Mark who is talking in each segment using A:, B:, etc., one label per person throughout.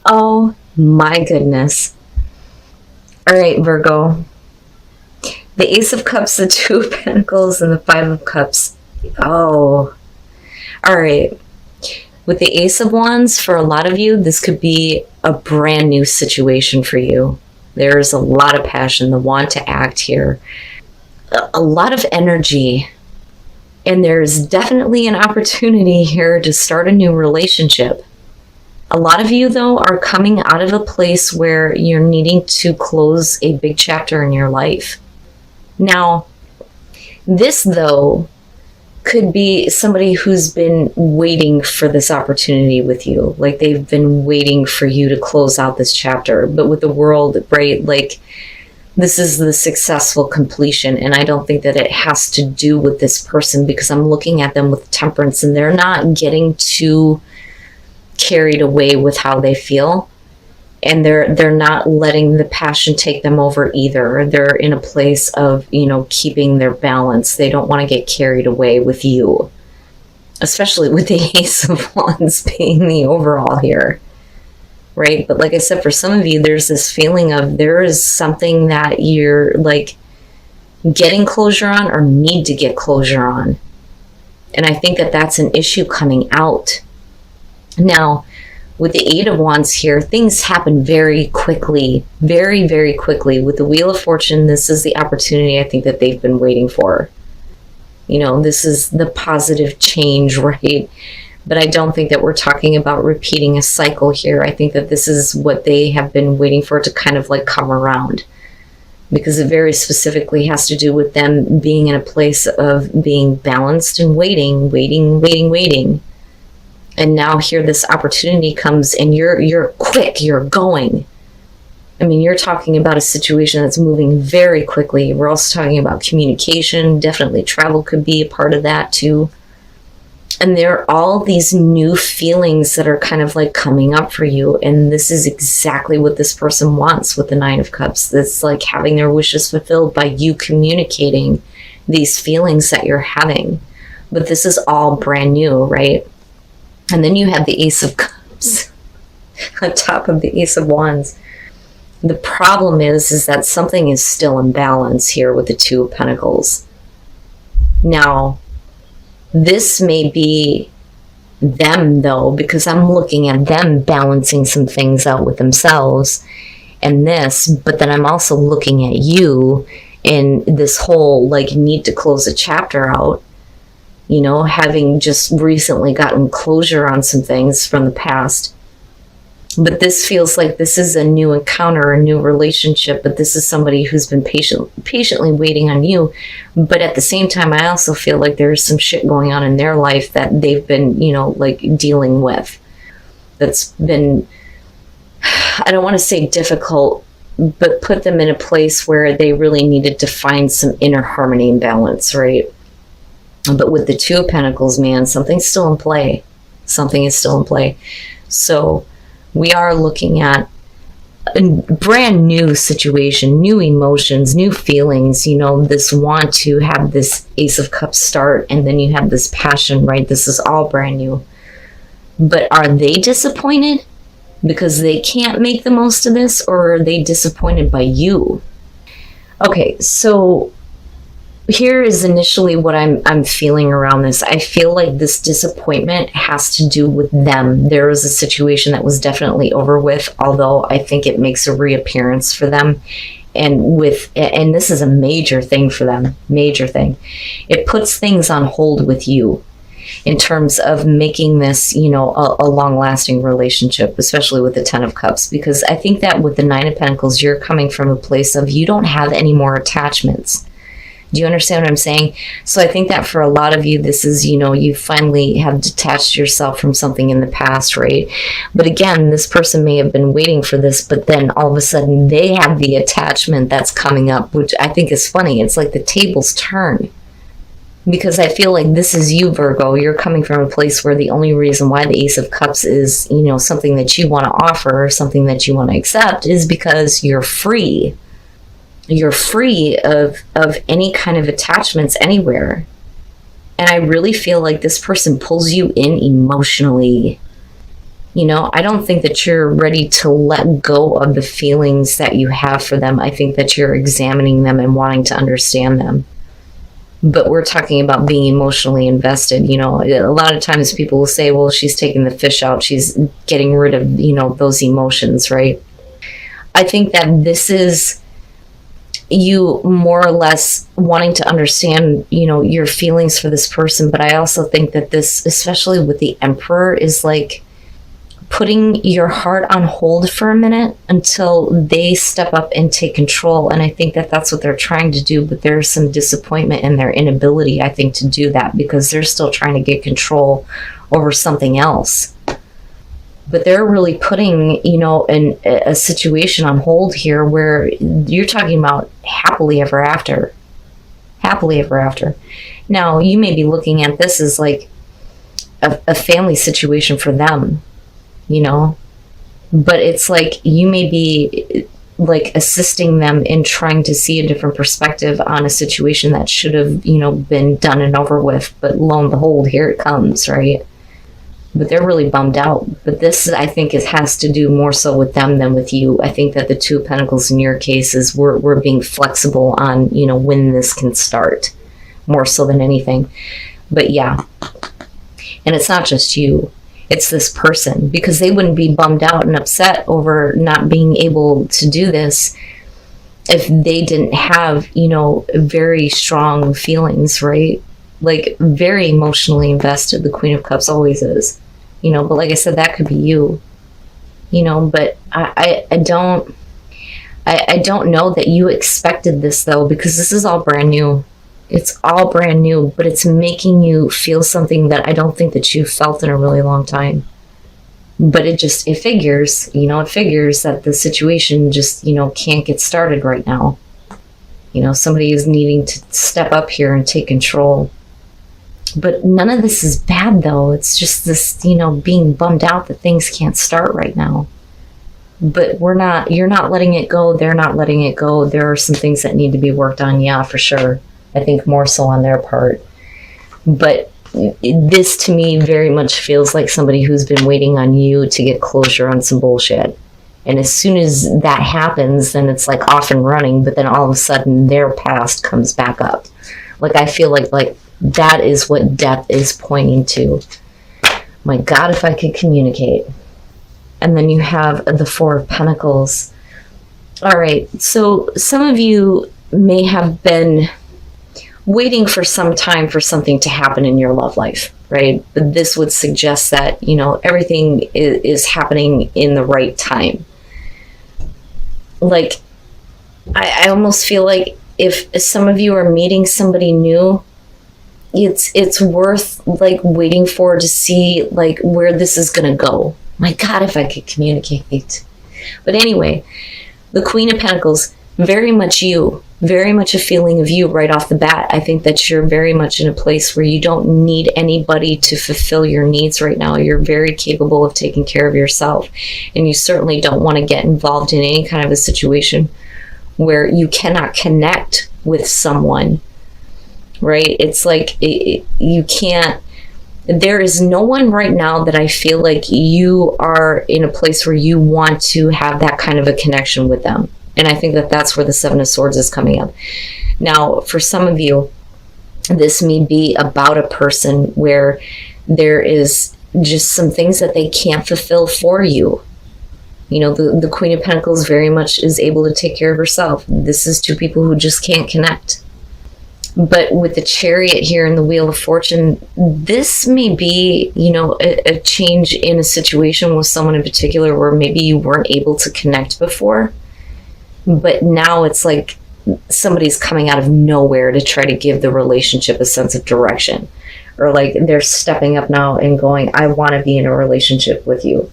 A: Oh my goodness. All right, Virgo. The Ace of Cups, the Two of Pentacles, and the Five of Cups. Oh. All right. With the Ace of Wands, for a lot of you, this could be a brand new situation for you. There's a lot of passion, the want to act here. A lot of energy. And there's definitely an opportunity here to start a new relationship. A lot of you, though, are coming out of a place where you're needing to close a big chapter in your life. Now, this, though, could be somebody who's been waiting for this opportunity with you. Like, they've been waiting for you to close out this chapter. But with the world, right, like, this is the successful completion. And I don't think that it has to do with this person, because I'm looking at them with temperance and they're not getting too carried away with how they feel. And they're not letting the passion take them over either. They're in a place of, keeping their balance. They don't want to get carried away with you, especially with the Ace of Wands being the overall here, right? But like I said, for some of you, there's this feeling of there is something that you're like getting closure on or need to get closure on. And I think that that's an issue coming out. Now, with the Eight of Wands here, things happen very quickly, very, very quickly. With the Wheel of Fortune, this is the opportunity I think that they've been waiting for. This is the positive change, right? But I don't think that we're talking about repeating a cycle here. I think that this is what they have been waiting for to kind of like come around, because it very specifically has to do with them being in a place of being balanced and waiting. And now here this opportunity comes and you're quick, you're going. I mean, you're talking about a situation that's moving very quickly. We're also talking about communication. Definitely travel could be a part of that too. And there are all these new feelings that are kind of like coming up for you. And this is exactly what this person wants with the Nine of Cups. It's like having their wishes fulfilled by you communicating these feelings that you're having. But this is all brand new, right? And then you have the Ace of Cups on top of the Ace of Wands. The problem is that something is still in balance here with the Two of Pentacles. Now, this may be them, though, because I'm looking at them balancing some things out with themselves and this, but then I'm also looking at you in this whole, like, need to close a chapter out. Having just recently gotten closure on some things from the past. But this feels like this is a new encounter, a new relationship, but this is somebody who's been patiently waiting on you. But at the same time, I also feel like there's some shit going on in their life that they've been, dealing with. That's been, I don't want to say difficult, but put them in a place where they really needed to find some inner harmony and balance, right? But with the Two of Pentacles, man, something's still in play. Something is still in play. So we are looking at a brand new situation, new emotions, new feelings, this want to have this Ace of Cups start, and then you have this passion, right? This is all brand new. But are they disappointed because they can't make the most of this, or are they disappointed by you? Okay, so here is initially what I'm feeling around this. I feel like this disappointment has to do with them. There was a situation that was definitely over with, although I think it makes a reappearance for them. And this is a major thing for them, major thing. It puts things on hold with you in terms of making this, a long-lasting relationship, especially with the Ten of Cups, because I think that with the Nine of Pentacles, you're coming from a place of you don't have any more attachments. Do you understand what I'm saying? So I think that for a lot of you, this is, you finally have detached yourself from something in the past, right? But again, this person may have been waiting for this, but then all of a sudden they have the attachment that's coming up, which I think is funny. It's like the tables turn. Because I feel like this is you, Virgo. You're coming from a place where the only reason why the Ace of Cups is, something that you want to offer, or something that you want to accept, is because you're free. You're free of any kind of attachments anywhere. And I really feel like this person pulls you in emotionally. I don't think that you're ready to let go of the feelings that you have for them. I think that you're examining them and wanting to understand them. But we're talking about being emotionally invested. A lot of times people will say, well, she's taking the fish out. She's getting rid of, those emotions, right? I think that this is you more or less wanting to understand, your feelings for this person. But I also think that this, especially with the Emperor, is like putting your heart on hold for a minute until they step up and take control. And I think that that's what they're trying to do, but there's some disappointment in their inability, I think, to do that, because they're still trying to get control over something else. But they're really putting, a situation on hold here where you're talking about happily ever after. Happily ever after. Now, you may be looking at this as like a family situation for them, but it's like you may be like assisting them in trying to see a different perspective on a situation that should have, been done and over with. But lo and behold, here it comes, right? But they're really bummed out. But this, I think, has to do more so with them than with you. I think that the Two of Pentacles in your case is we're being flexible on, when this can start, more so than anything. But yeah, and it's not just you. It's this person, because they wouldn't be bummed out and upset over not being able to do this if they didn't have, very strong feelings, right? Like very emotionally invested. The Queen of Cups always is, but like I said, that could be you, but I don't know that you expected this though, because this is all brand new. It's all brand new, but it's making you feel something that I don't think that you felt in a really long time. But it figures, it figures that the situation just, can't get started right now. Somebody is needing to step up here and take control. But none of this is bad though. It's just this, being bummed out that things can't start right now. But you're not letting it go. They're not letting it go. There are some things that need to be worked on. Yeah, for sure. I think more so on their part. But this to me very much feels like somebody who's been waiting on you to get closure on some bullshit. And as soon as that happens, then it's like off and running, but then all of a sudden their past comes back up. Like I feel like that is what death is pointing to. My God, if I could communicate. And then you have the Four of Pentacles. All right, so some of you may have been waiting for some time for something to happen in your love life, right? But this would suggest that, everything is happening in the right time. Like, I almost feel like if some of you are meeting somebody new, it's worth like waiting for to see like where this is going to go. My God, if I could communicate. But anyway, the Queen of Pentacles, very much you. Very much a feeling of you right off the bat. I think that you're very much in a place where you don't need anybody to fulfill your needs right now. You're very capable of taking care of yourself. And you certainly don't want to get involved in any kind of a situation where you cannot connect with someone, right? It's like you can't. There is no one right now that I feel like you are in a place where you want to have that kind of a connection with them. And I think that that's where the Seven of Swords is coming up. Now, for some of you, this may be about a person where there is just some things that they can't fulfill for you. The Queen of Pentacles very much is able to take care of herself. This is two people who just can't connect. But with the Chariot here and the Wheel of Fortune, this may be, a change in a situation with someone in particular where maybe you weren't able to connect before. But now it's like somebody's coming out of nowhere to try to give the relationship a sense of direction. Or like they're stepping up now and going, I want to be in a relationship with you.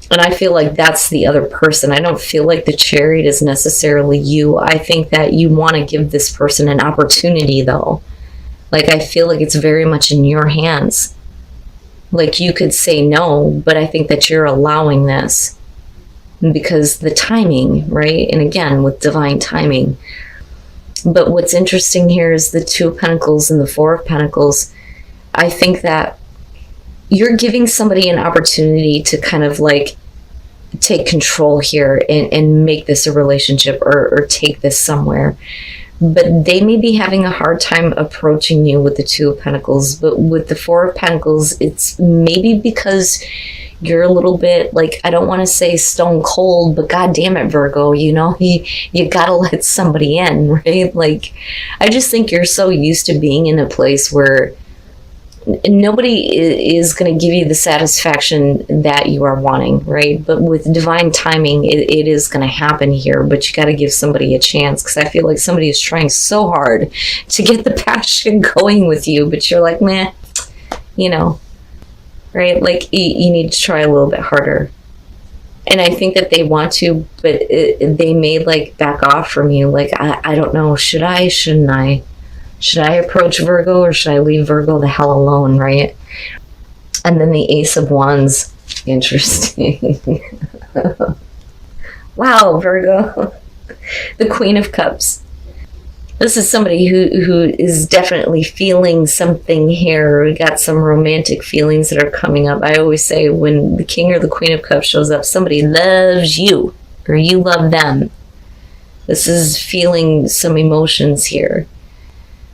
A: And I feel like that's the other person. I don't feel like the Chariot is necessarily you. I think that you want to give this person an opportunity though. Like I feel like it's very much in your hands. Like you could say no, but I think that you're allowing this. Because the timing, right? And again, with divine timing. But what's interesting here is the Two of Pentacles and the Four of Pentacles. I think that you're giving somebody an opportunity to kind of like take control here and make this a relationship, or take this somewhere. But they may be having a hard time approaching you with the Two of Pentacles. But with the Four of Pentacles, it's maybe because you're a little bit like, I don't want to say stone cold, but God damn it, Virgo, you know, you gotta let somebody in, right? Like, I just think you're so used to being in a place where nobody is going to give you the satisfaction that you are wanting, right? But with divine timing, it is going to happen here, but you got to give somebody a chance, because I feel like somebody is trying so hard to get the passion going with you, but you're like, meh, you know, right? Like, you need to try a little bit harder. And I think that they want to, but they may like back off from you. Like, I don't know, should I, shouldn't I? Should I approach Virgo, or should I leave Virgo the hell alone, right? And then the Ace of Wands. Interesting. Wow, Virgo. The Queen of Cups. This is somebody who is definitely feeling something here. We got some romantic feelings that are coming up. I always say when the King or the Queen of Cups shows up, somebody loves you, or you love them. This is feeling some emotions here.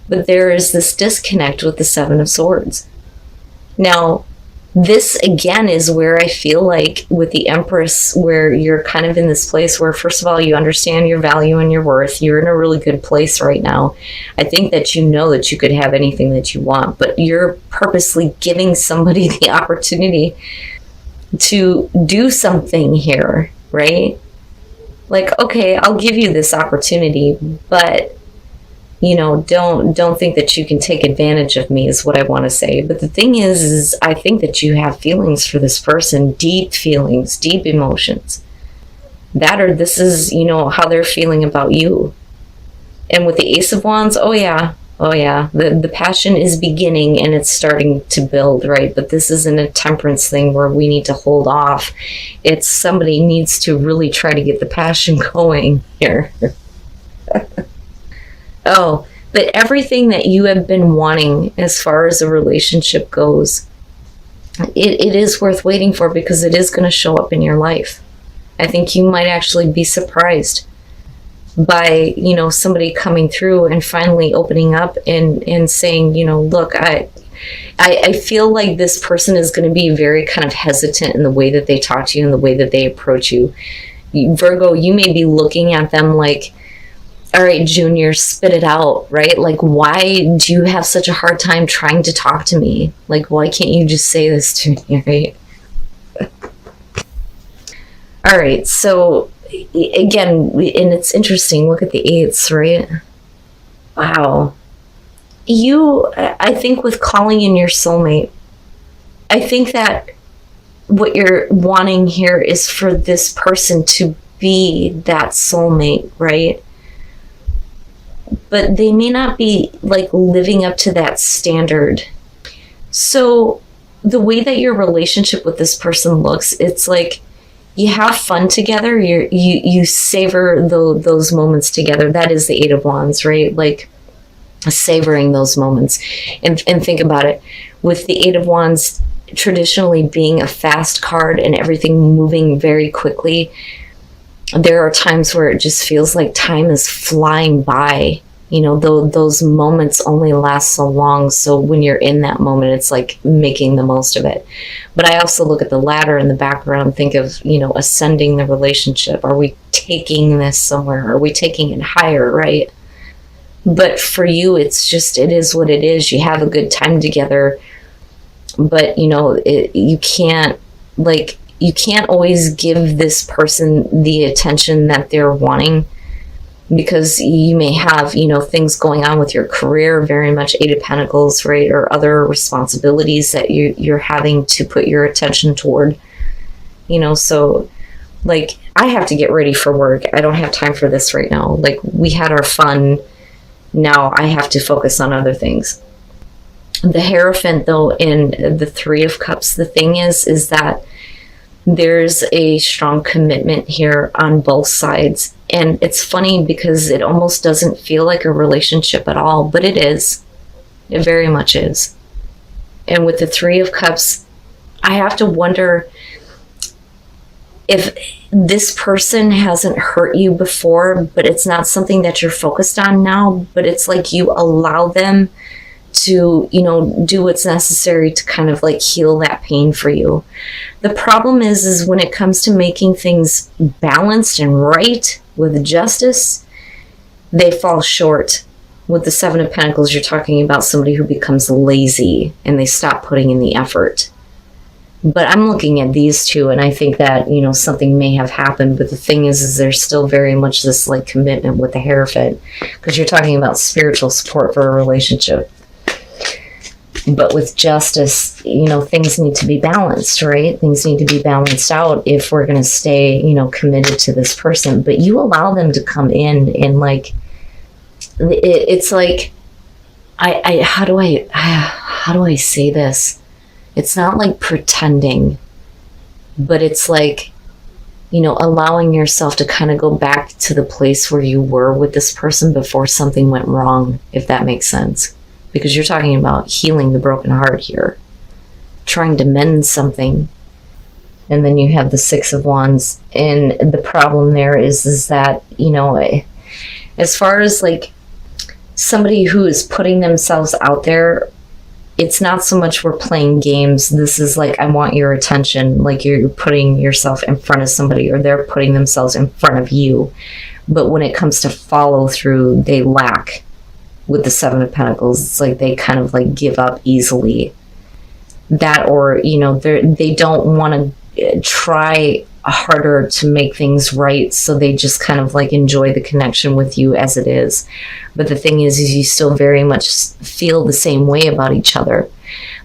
A: But there is this disconnect with the Seven of Swords. Now, this again is where I feel like with the Empress, where you're kind of in this place where, first of all, you understand your value and your worth. You're in a really good place right now. I think that you know that you could have anything that you want, but you're purposely giving somebody the opportunity to do something here, right? Like, okay, I'll give you this opportunity, but you know, don't think that you can take advantage of me, is what I want to say. But the thing is I think that you have feelings for this person, deep feelings, deep emotions. That, or this is, you know, how they're feeling about you. And with the Ace of Wands, oh yeah, the passion is beginning and it's starting to build, right? But this isn't a temperance thing where we need to hold off. It's somebody needs to really try to get the passion going here. Oh, but everything that you have been wanting as far as a relationship goes, it is worth waiting for, because it is going to show up in your life. I think you might actually be surprised by, you know, somebody coming through and finally opening up and saying, you know, look, I feel like this person is going to be very kind of hesitant in the way that they talk to you and the way that they approach you. Virgo, you may be looking at them like, all right, Junior, spit it out, right? Like, why do you have such a hard time trying to talk to me? Like, why can't you just say this to me, right? All right, so again, and it's interesting, look at the eights, right? Wow. I think with calling in your soulmate, I think that what you're wanting here is for this person to be that soulmate, right? But they may not be like living up to that standard. So the way that your relationship with this person looks, it's like you have fun together. You savor those moments together. That is the Eight of Wands, right? Like savoring those moments. And think about it. With the Eight of Wands traditionally being a fast card and everything moving very quickly, there are times where it just feels like time is flying by. You know, those moments only last so long. So when you're in that moment, it's like making the most of it. But I also look at the ladder in the background, think of, you know, ascending the relationship. Are we taking this somewhere? Are we taking it higher, right? But for you, it's just, it is what it is. You have a good time together. But, you know, you can't always give this person the attention that they're wanting, because you may have, you know, things going on with your career, very much Eight of Pentacles, right? Or other responsibilities that you're having to put your attention toward, you know. So like, I have to get ready for work. I don't have time for this right now. Like, we had our fun. Now I have to focus on other things. The Hierophant, though, in the Three of Cups, the thing is that there's a strong commitment here on both sides. And it's funny because it almost doesn't feel like a relationship at all, but it is. It very much is. And with the Three of Cups, I have to wonder if this person hasn't hurt you before, but it's not something that you're focused on now, but it's like you allow them to, you know, do what's necessary to kind of like heal that pain for you. The problem is when it comes to making things balanced and right with justice, they fall short. With the Seven of Pentacles, you're talking about somebody who becomes lazy and they stop putting in the effort. But I'm looking at these two, and I think that, you know, something may have happened. But the thing is there's still very much this like commitment with the Hierophant, because you're talking about spiritual support for a relationship. But with justice, you know, things need to be balanced, right? Things need to be balanced out if we're going to stay, you know, committed to this person. But you allow them to come in and like, it's like, how do I say this? It's not like pretending, but it's like, you know, allowing yourself to kind of go back to the place where you were with this person before something went wrong, if that makes sense. Because you're talking about healing the broken heart here, trying to mend something. And then you have the Six of Wands. And the problem there is that, you know, as far as like somebody who is putting themselves out there, it's not so much we're playing games. This is like, I want your attention. Like you're putting yourself in front of somebody, or they're putting themselves in front of you. But when it comes to follow through, they lack. With the Seven of Pentacles, it's like they kind of like give up easily. That, or, you know, they don't want to try harder to make things right, so they just kind of like enjoy the connection with you as it is. But the thing is you still very much feel the same way about each other.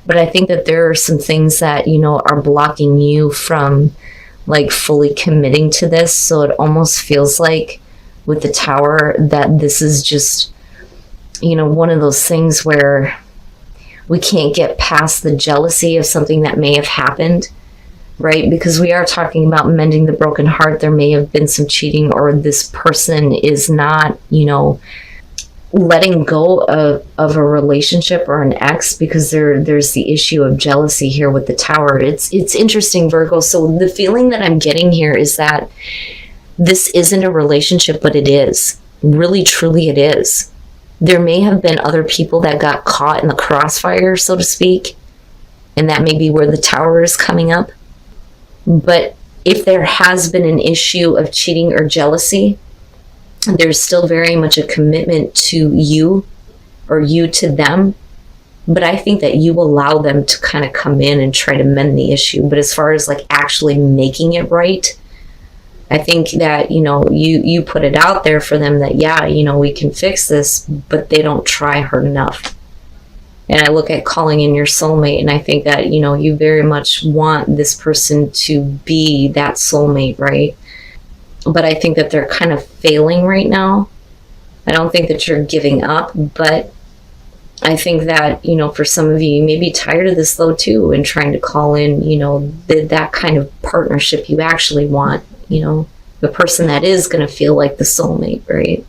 A: But I think that there are some things that, you know, are blocking you from like fully committing to this. So it almost feels like with the Tower that this is just, you know, one of those things where we can't get past the jealousy of something that may have happened, right? Because we are talking about mending the broken heart. There may have been some cheating, or this person is not, you know, letting go of a relationship or an ex, because there's the issue of jealousy here with the Tower. It's interesting, Virgo. So the feeling that I'm getting here is that this isn't a relationship, but it is. Really, truly it is. There may have been other people that got caught in the crossfire, so to speak, and that may be where the Tower is coming up. But if there has been an issue of cheating or jealousy, there's still very much a commitment to you, or you to them. But I think that you allow them to kind of come in and try to mend the issue. But as far as like actually making it right, I think that, you know, you put it out there for them that, yeah, you know, we can fix this, but they don't try hard enough. And I look at calling in your soulmate, and I think that, you know, you very much want this person to be that soulmate, right? But I think that they're kind of failing right now. I don't think that you're giving up, but I think that, you know, for some of you, you may be tired of this though too, and trying to call in, you know, that kind of partnership you actually want. You know, the person that is going to feel like the soulmate, right?